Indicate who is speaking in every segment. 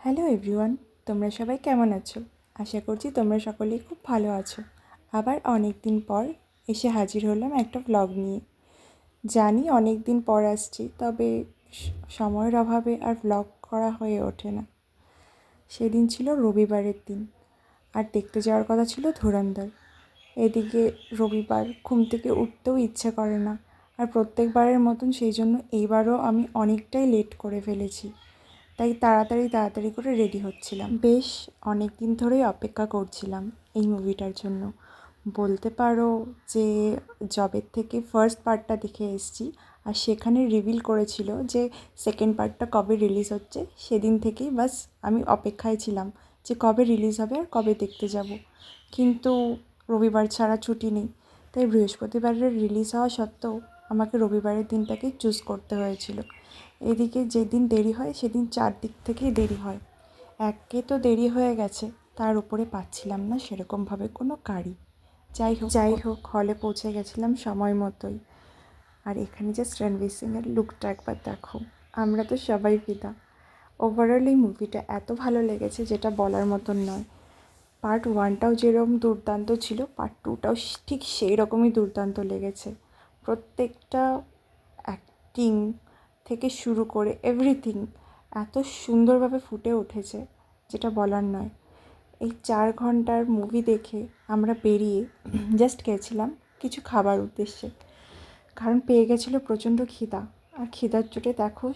Speaker 1: Hello everyone, তোমরা সবাই কেমন আছো? আশা করছি তোমরা সকলেই খুব ভালো আছো। আবার অনেক দিন পর এসে হাজির হলাম একটা ভ্লগ নিয়ে। জানি অনেক দিন পর আসছি, তবে সময়ের অভাবে আর ভ্লগ করা হয়ে ওঠে না। সেদিন ছিল রবিবারের দিন, আর দেখতে যাওয়ার কথা ছিল ধুরন্ধর। এদিকে রবিবার ঘুম থেকে উঠতেও ইচ্ছে করে না, আর প্রত্যেকবারের মতন সেই জন্য এইবারও আমি অনেকটাই লেট করে ফেলেছি। তাই তাড়াতাড়ি করে রেডি হচ্ছিলাম। বেশ অনেক দিন ধরেই অপেক্ষা করছিলাম এই মুভিটার জন্য। বলতে পারো যে জবের থেকে ফার্স্ট পার্টটা দেখে এসেছি, আর সেখানে রিভিল করেছিল যে সেকেন্ড পার্টটা কবে রিলিজ হচ্ছে। সেদিন থেকেই বাস আমি অপেক্ষায় ছিলাম যে কবে রিলিজ হবে আর কবে দেখতে যাব। কিন্তু রবিবার ছাড়া ছুটি নেই, তাই বৃহস্পতিবারের রিলিজ হওয়া সত্ত্বেও আমাকে রবিবারের দিনটাকেই চুজ করতে হয়েছিল। এদিকে যেদিন দেরি হয় সেদিন চারদিক থেকেই দেরি হয়। একে তো দেরি হয়ে গেছে, তার উপরে পাচ্ছিলাম না সেরকমভাবে কোনো গাড়ি। যাই হোক হলে পৌঁছে গেছিলাম সময় মতোই। আর এখানে জাস্ট রণবীর সিংয়ের লুকটা একবার দেখো, আমরা তো সবাই ফিদা। ওভারঅল এই মুভিটা এত ভালো লেগেছে যেটা বলার মতন নয়। পার্ট 1টাও যেরকম দুর্দান্ত ছিল, পার্ট 2টাও ঠিক সেই রকমই দুর্দান্ত লেগেছে। প্রত্যেকটা অ্যাক্টিং থেকে শুরু করে এভরিথিং এত সুন্দরভাবে ফুটে উঠেছে যেটা বলার নয়। এই 4 ঘন্টার মুভি দেখে আমরা বেরিয়ে জাস্ট গেছিলাম কিছু খাবার উদ্দেশ্যে, কারণ পেয়ে গেছিলো প্রচণ্ড খিদা। আর খিদার চোটে দেখো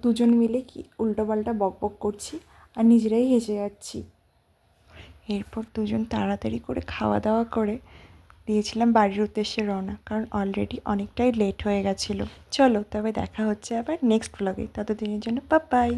Speaker 1: দুজন মিলে কি উল্টোপাল্টা বকবক করছি আর নিজেরাই হেসে যাচ্ছি। এরপর দুজন তাড়াতাড়ি করে খাওয়া দাওয়া করে দিয়েছিলাম বাড়ির উদ্দেশ্যে রওনা, কারণ অলরেডি অনেকটাই লেট হয়ে গেছিলো। চলো তবে দেখা হচ্ছে আবার নেক্সট ব্লগে, ততদিনের জন্য বাই বাই।